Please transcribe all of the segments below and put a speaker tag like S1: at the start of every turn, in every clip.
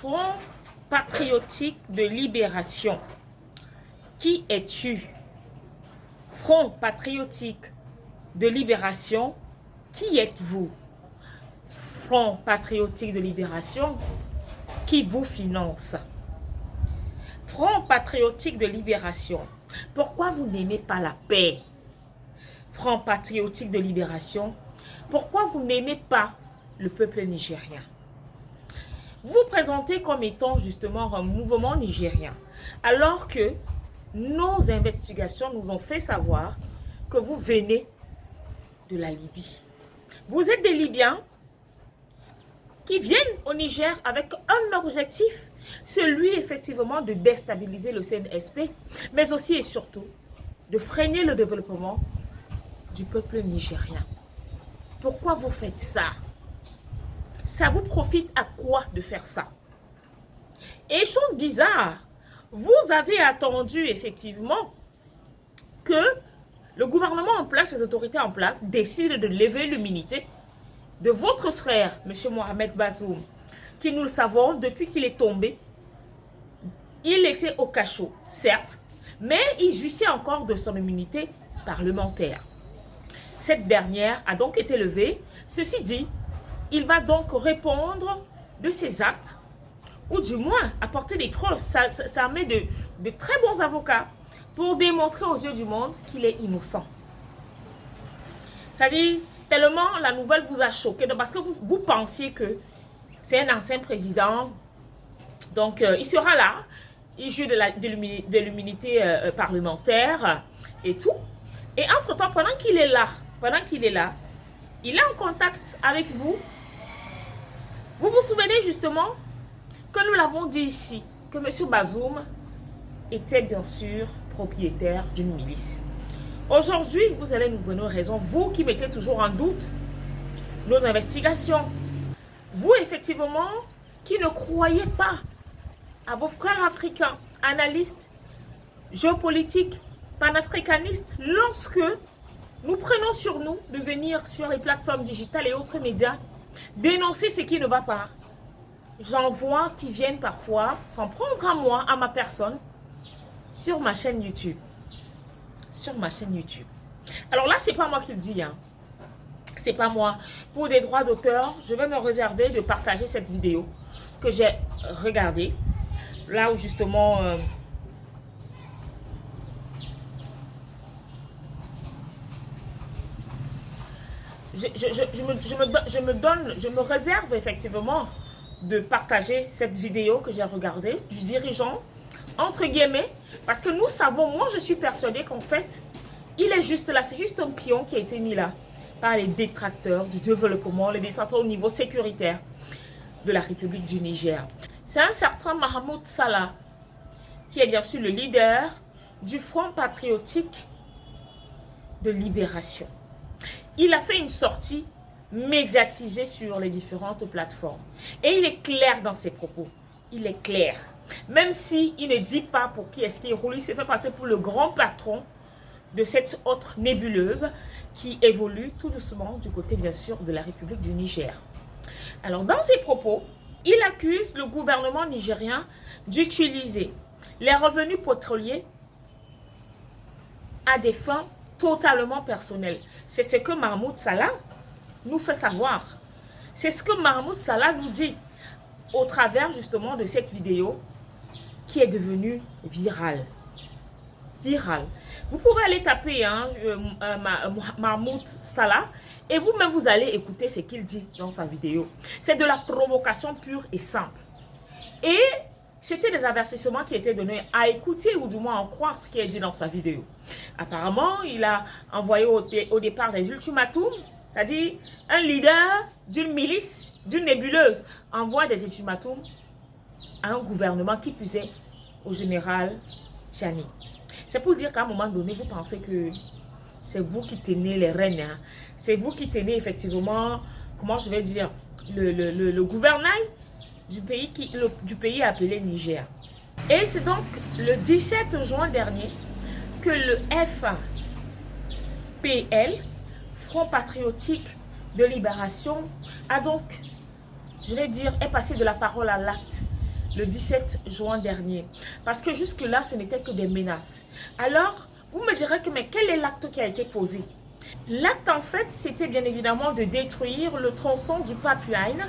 S1: Front patriotique de libération. Qui es-tu? Front patriotique de libération. Qui êtes-vous? Front patriotique de libération. Qui vous finance? Front patriotique de libération. Pourquoi vous n'aimez pas la paix? Front patriotique de libération. Pourquoi vous n'aimez pas le peuple nigérien? Vous présentez comme étant justement un mouvement nigérien, alors que nos investigations nous ont fait savoir que vous venez de la Libye. Vous êtes des Libyens qui viennent au Niger avec un objectif, celui effectivement de déstabiliser le CNSP, mais aussi et surtout de freiner le développement du peuple nigérien. Pourquoi vous faites ça? Ça vous profite à quoi de faire ça? Et chose bizarre, vous avez attendu effectivement que le gouvernement en place, les autorités en place, décident de lever l'immunité de votre frère, M. Mohamed Bazoum, qui, nous le savons, depuis qu'il est tombé, il était au cachot, certes, mais il jouissait encore de son immunité parlementaire. Cette dernière a donc été levée. Ceci dit, il va donc répondre de ses actes, ou du moins apporter des preuves. Ça met de très bons avocats pour démontrer aux yeux du monde qu'il est innocent. C'est-à-dire, tellement la nouvelle vous a choqué, parce que vous pensiez que c'est un ancien président, donc il sera là, il joue de l'immunité parlementaire et tout. Et entre-temps, pendant qu'il est là, il est en contact avec vous. Vous vous souvenez justement que nous l'avons dit ici, que M. Bazoum était bien sûr propriétaire d'une milice. Aujourd'hui, vous allez nous donner raison, vous qui mettez toujours en doute nos investigations. Vous, effectivement, qui ne croyez pas à vos frères africains, analystes, géopolitiques, panafricanistes, lorsque nous prenons sur nous de venir sur les plateformes digitales et autres médias, dénoncer ce qui ne va pas. J'en vois qui viennent parfois s'en prendre à moi, à ma personne, sur ma chaîne YouTube. Sur ma chaîne YouTube. Alors là, c'est pas moi qui le dis, hein. C'est pas moi. Pour des droits d'auteur, je vais me réserver de partager cette vidéo que j'ai regardée. Là où justement... je me réserve effectivement de partager cette vidéo que j'ai regardée du dirigeant, entre guillemets, parce que nous savons, moi je suis persuadée qu'en fait, il est juste là, c'est juste un pion qui a été mis là par les détracteurs du développement, les détracteurs au niveau sécuritaire de la République du Niger. C'est un certain Mahmoud Salah, qui est bien sûr le leader du Front patriotique de libération. Il a fait une sortie médiatisée sur les différentes plateformes. Et il est clair dans ses propos. Il est clair. Même s'il ne dit pas pour qui est-ce qu'il roule, il s'est fait passer pour le grand patron de cette autre nébuleuse qui évolue tout doucement du côté, bien sûr, de la République du Niger. Alors, dans ses propos, il accuse le gouvernement nigérien d'utiliser les revenus pétroliers à des fins totalement personnel. C'est ce que Mahmoud Salah nous fait savoir. C'est ce que Mahmoud Salah nous dit au travers justement de cette vidéo qui est devenue virale. Virale. Vous pouvez aller taper Mahmoud Salah et vous-même vous allez écouter ce qu'il dit dans sa vidéo. C'est de la provocation pure et simple. Et c'était des avertissements qui étaient donnés à écouter ou du moins à croire ce qui est dit dans sa vidéo. Apparemment, il a envoyé au départ des ultimatums, c'est-à-dire un leader d'une milice, d'une nébuleuse, envoie des ultimatums à un gouvernement qui puisait au général Tchani. C'est pour dire qu'à un moment donné, vous pensez que c'est vous qui tenez les rênes. Hein. C'est vous qui tenez effectivement, comment je vais dire, le gouvernail du pays appelé Niger. Et c'est donc le 17 juin dernier que le FPL, Front patriotique de libération, a donc, je vais dire, est passé de la parole à l'acte. le 17 juin dernier. Parce que jusque-là, ce n'était que des menaces. Alors, vous me direz que mais quel est l'acte qui a été posé? L'acte, en fait, c'était bien évidemment de détruire le tronçon du pipeline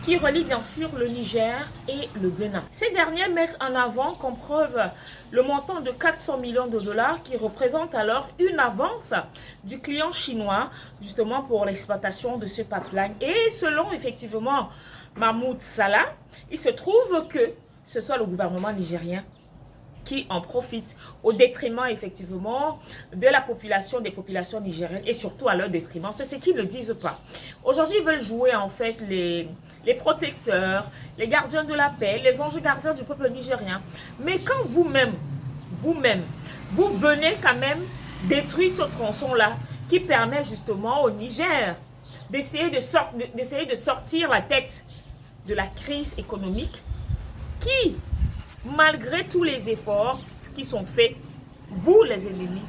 S1: qui relie bien sûr le Niger et le Bénin. Ces derniers mettent en avant comme preuve le montant de 400 millions de dollars qui représente alors une avance du client chinois justement pour l'exploitation de ce pipeline. Et selon effectivement Mahmoud Salah, il se trouve que ce soit le gouvernement nigérien qui en profitent au détriment effectivement de la population, des populations nigériennes et surtout à leur détriment. C'est ce qu'ils ne disent pas. Aujourd'hui, ils veulent jouer en fait les protecteurs, les gardiens de la paix, les anges gardiens du peuple nigérien. Mais quand vous-même, vous venez quand même détruire ce tronçon-là qui permet justement au Niger d'essayer de sortir la tête de la crise économique qui, malgré tous les efforts qui sont faits, vous les ennemis,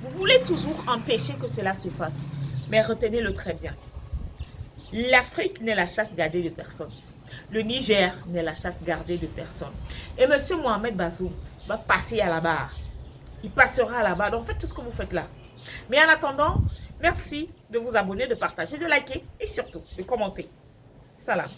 S1: vous voulez toujours empêcher que cela se fasse. Mais retenez-le très bien. L'Afrique n'est la chasse gardée de personne. Le Niger n'est la chasse gardée de personne. Et M. Mohamed Bazoum va passer à la barre. Il passera à la barre. Donc faites tout ce que vous faites là. Mais en attendant, merci de vous abonner, de partager, de liker et surtout de commenter. Salam.